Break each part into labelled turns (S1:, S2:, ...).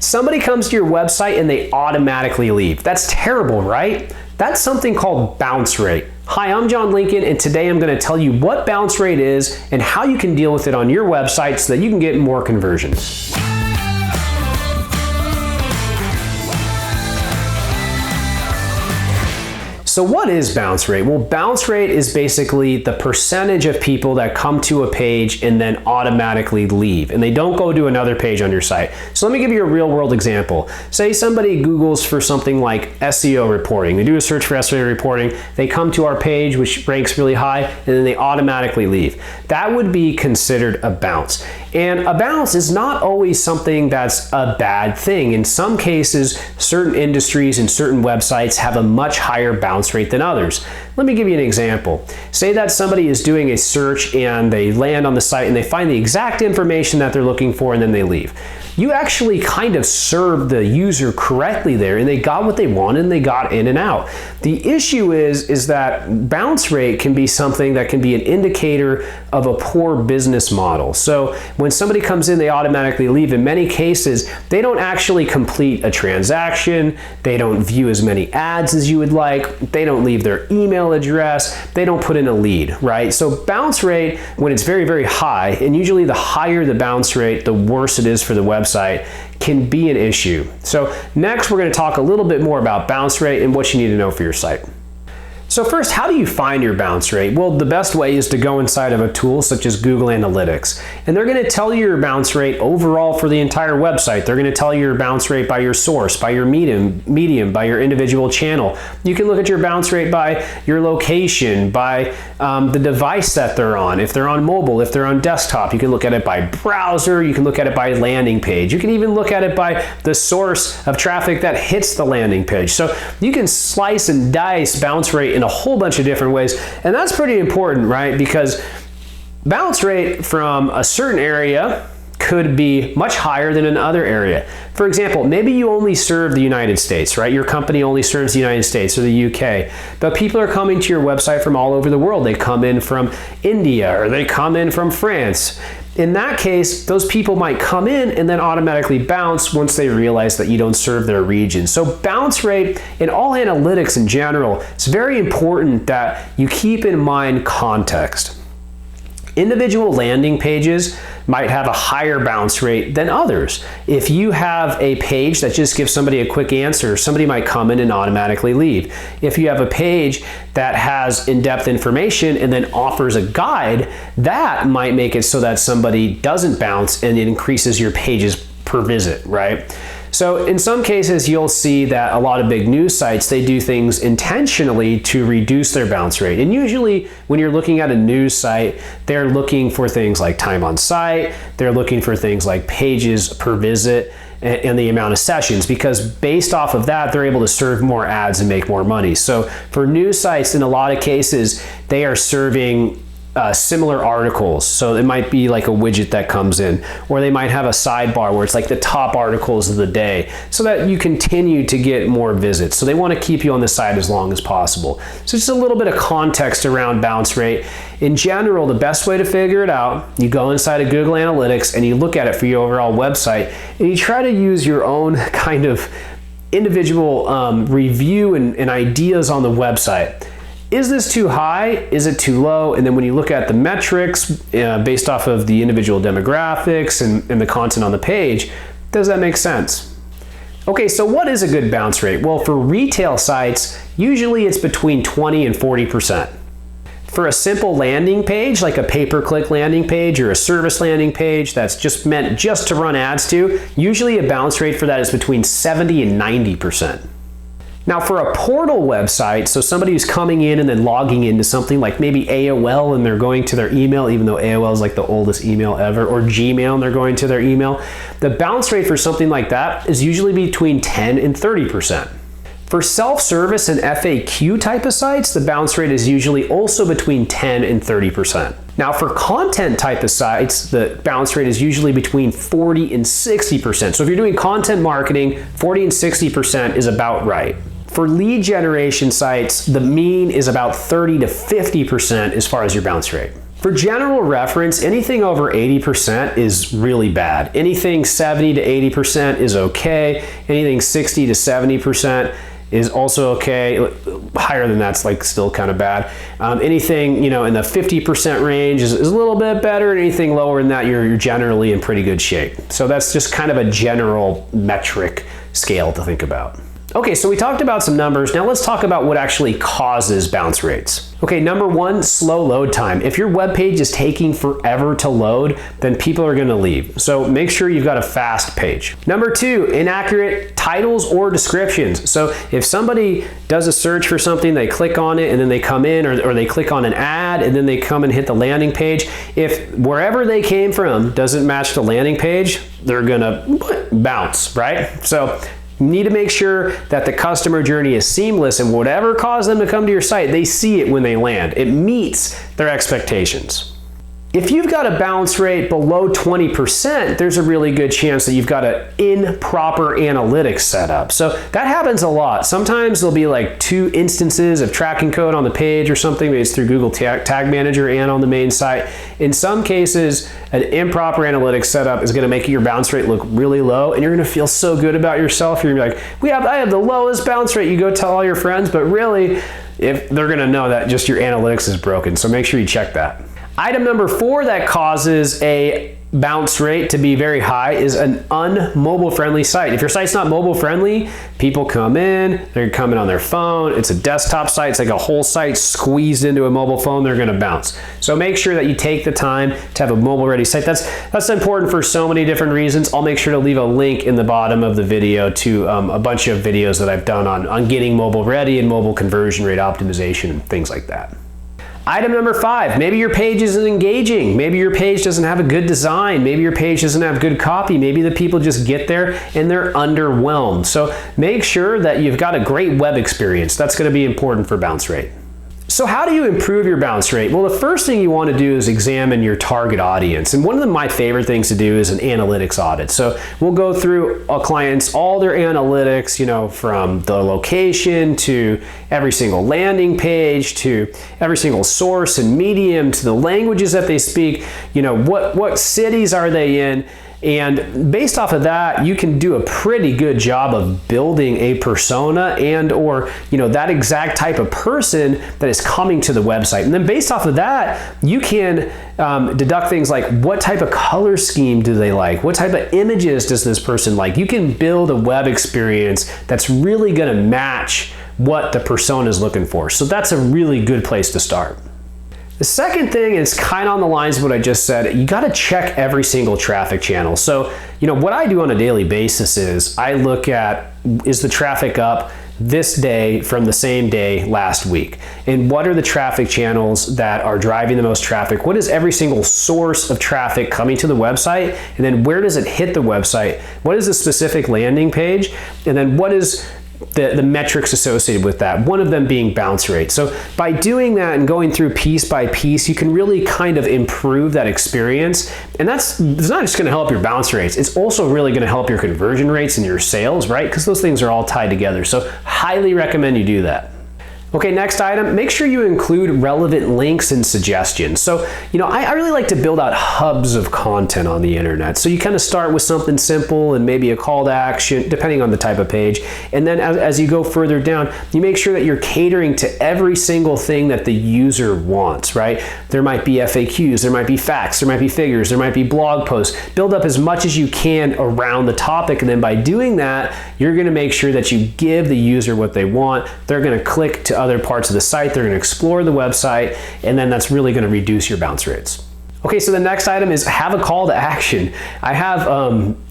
S1: Somebody comes to your website and they automatically leave. That's terrible, right? That's something called bounce rate. Hi, I'm John Lincoln, and today I'm going to tell you what bounce rate is and how you can deal with it on your website so that you can get more conversions. So what is bounce rate? Well, bounce rate is basically the percentage of people that come to a page and then automatically leave, and they don't go to another page on your site. So let me give you a real world example. Say somebody Googles for something like SEO reporting. They do a search for SEO reporting. They come to our page, which ranks really high, and then they automatically leave. That would be considered a bounce. And a bounce is not always something that's a bad thing. In some cases, certain industries and certain websites have a much higher bounce rate than others. Let me give you an example. Say that somebody is doing a search and they land on the site and they find the exact information that they're looking for and then they leave. You actually kind of served the user correctly there and they got what they wanted and they got in and out. The issue is that bounce rate can be something that can be an indicator of a poor business model. So when somebody comes in, they automatically leave. In many cases, they don't actually complete a transaction. They don't view as many ads as you would like. They don't leave their email address. They don't put in a lead, right? So bounce rate, when it's very, very high, and usually the higher the bounce rate, the worse it is for the website, can be an issue. So next we're going to talk a little bit more about bounce rate and what you need to know for your site. So first, how do you find your bounce rate? Well, the best way is to go inside of a tool such as Google Analytics. And they're going to tell you your bounce rate overall for the entire website. They're going to tell you your bounce rate by your source, by your medium, by your individual channel. You can look at your bounce rate by your location, by the device that they're on. If they're on mobile, if they're on desktop, you can look at it by browser. You can look at it by landing page. You can even look at it by the source of traffic that hits the landing page. So you can slice and dice bounce rate in a whole bunch of different ways, and that's pretty important, right? Because bounce rate from a certain area could be much higher than another area. For example, maybe you only serve the United States, right? Your company only serves the United States or the UK, but people are coming to your website from all over the world. They come in from India or they come in from France. In that case, those people might come in and then automatically bounce once they realize that you don't serve their region. So bounce rate in all analytics in general, it's very important that you keep in mind context. Individual landing pages might have a higher bounce rate than others. If you have a page that just gives somebody a quick answer, somebody might come in and automatically leave. If you have a page that has in-depth information and then offers a guide, that might make it so that somebody doesn't bounce and it increases your pages per visit, right? So in some cases, you'll see that a lot of big news sites, they do things intentionally to reduce their bounce rate. And usually when you're looking at a news site, they're looking for things like time on site, they're looking for things like pages per visit and the amount of sessions, because based off of that, they're able to serve more ads and make more money. So for news sites, in a lot of cases, they are serving similar articles. So it might be like a widget that comes in, or they might have a sidebar where it's like the top articles of the day so that you continue to get more visits. So they want to keep you on the site as long as possible. So just a little bit of context around bounce rate. In general, the best way to figure it out, you go inside of Google Analytics and you look at it for your overall website and you try to use your own kind of individual review and ideas on the website. Is this too high? Is it too low? And then when you look at the metrics based off of the individual demographics and the content on the page, does that make sense? Okay, so what is a good bounce rate? Well, for retail sites, usually it's between 20 and 40%. For a simple landing page, like a pay-per-click landing page or a service landing page that's just meant just to run ads to, usually a bounce rate for that is between 70 and 90%. Now for a portal website, so somebody who's coming in and then logging into something like maybe AOL and they're going to their email, even though AOL is like the oldest email ever, or Gmail and they're going to their email, the bounce rate for something like that is usually between 10 and 30%. For self-service and FAQ type of sites, the bounce rate is usually also between 10 and 30%. Now for content type of sites, the bounce rate is usually between 40 and 60%. So if you're doing content marketing, 40 and 60% is about right. For lead generation sites, the mean is about 30 to 50% as far as your bounce rate. For general reference, anything over 80% is really bad. Anything 70 to 80% is okay. Anything 60 to 70% is also okay. Higher than that's like still kind of bad. Anything, you know, in the 50% range is a little bit better. Anything lower than that, you're generally in pretty good shape. So that's just kind of a general metric scale to think about. Okay, so we talked about some numbers. Now let's talk about what actually causes bounce rates. Okay, number one, slow load time. If your web page is taking forever to load, then people are gonna leave. So make sure you've got a fast page. Number two, inaccurate titles or descriptions. So if somebody does a search for something, they click on it and then they come in, or they click on an ad and then they come and hit the landing page. If wherever they came from doesn't match the landing page, they're gonna bounce, right? So you need to make sure that the customer journey is seamless, and whatever caused them to come to your site, they see it when they land. It meets their expectations. If you've got a bounce rate below 20%, there's a really good chance that you've got an improper analytics set up. So that happens a lot. Sometimes there'll be like 2 instances of tracking code on the page or something. Maybe it's through Google Tag Manager and on the main site. In some cases, an improper analytics setup is going to make your bounce rate look really low, and you're going to feel so good about yourself. You're going to be like, I have the lowest bounce rate. You go tell all your friends, but really, if they're going to know that just your analytics is broken. So make sure you check that. Item number 4 that causes a bounce rate to be very high is an un-mobile friendly site. If your site's not mobile friendly, people come in, they're coming on their phone, it's a desktop site, it's like a whole site squeezed into a mobile phone, they're gonna bounce. So make sure that you take the time to have a mobile ready site. That's important for so many different reasons. I'll make sure to leave a link in the bottom of the video to a bunch of videos that I've done on getting mobile ready and mobile conversion rate optimization and things like that. Item number 5, maybe your page isn't engaging. Maybe your page doesn't have a good design. Maybe your page doesn't have good copy. Maybe the people just get there and they're underwhelmed. So make sure that you've got a great web experience. That's going to be important for bounce rate. So how do you improve your bounce rate? Well, the first thing you want to do is examine your target audience. And one of my favorite things to do is an analytics audit. So we'll go through a client's, all their analytics, you know, from the location to every single landing page to every single source and medium to the languages that they speak, you know, what cities are they in? And based off of that, you can do a pretty good job of building a persona and or, you know, that exact type of person that is coming to the website. And then based off of that, you can deduct things like what type of color scheme do they like? What type of images does this person like? You can build a web experience that's really going to match what the persona is looking for. So that's a really good place to start. The second thing is kind of on the lines of what I just said. You got to check every single traffic channel. So, you know, what I do on a daily basis is I look at, is the traffic up this day from the same day last week? And what are the traffic channels that are driving the most traffic? What is every single source of traffic coming to the website? And then where does it hit the website? What is the specific landing page? And then what is the metrics associated with that, one of them being bounce rate. So by doing that and going through piece by piece, you can really kind of improve that experience. And it's not just going to help your bounce rates, it's also really going to help your conversion rates and your sales, right? Because those things are all tied together. So highly recommend you do that. Okay, next item, make sure you include relevant links and suggestions. So, you know, I really like to build out hubs of content on the internet. So you kind of start with something simple and maybe a call to action, depending on the type of page. And then as you go further down, you make sure that you're catering to every single thing that the user wants, right? There might be FAQs, there might be facts, there might be figures, there might be blog posts. Build up as much as you can around the topic. And then by doing that, you're going to make sure that you give the user what they want. They're going to click to other parts of the site, they're going to explore the website, and then that's really going to reduce your bounce rates. Okay, so the next item is have a call to action. I have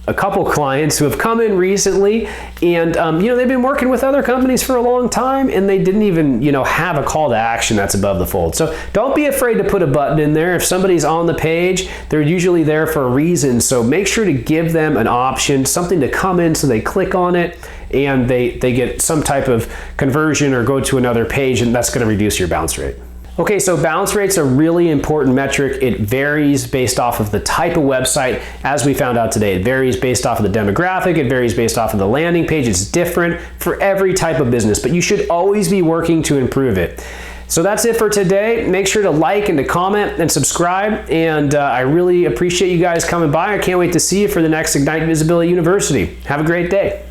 S1: a couple clients who have come in recently and you know, they've been working with other companies for a long time and they didn't even, you know, have a call to action that's above the fold. So don't be afraid to put a button in there. If somebody's on the page, they're usually there for a reason. So make sure to give them an option, something to come in so they click on it and they get some type of conversion or go to another page, and that's going to reduce your bounce rate. Okay, so bounce rate's a really important metric. It varies based off of the type of website, as we found out today. It varies based off of the demographic, it varies based off of the landing page. It's different for every type of business, but you should always be working to improve it. So that's it for today. Make sure to like and to comment and subscribe. And I really appreciate you guys coming by. I can't wait to see you for the next Ignite Visibility University. Have a great day.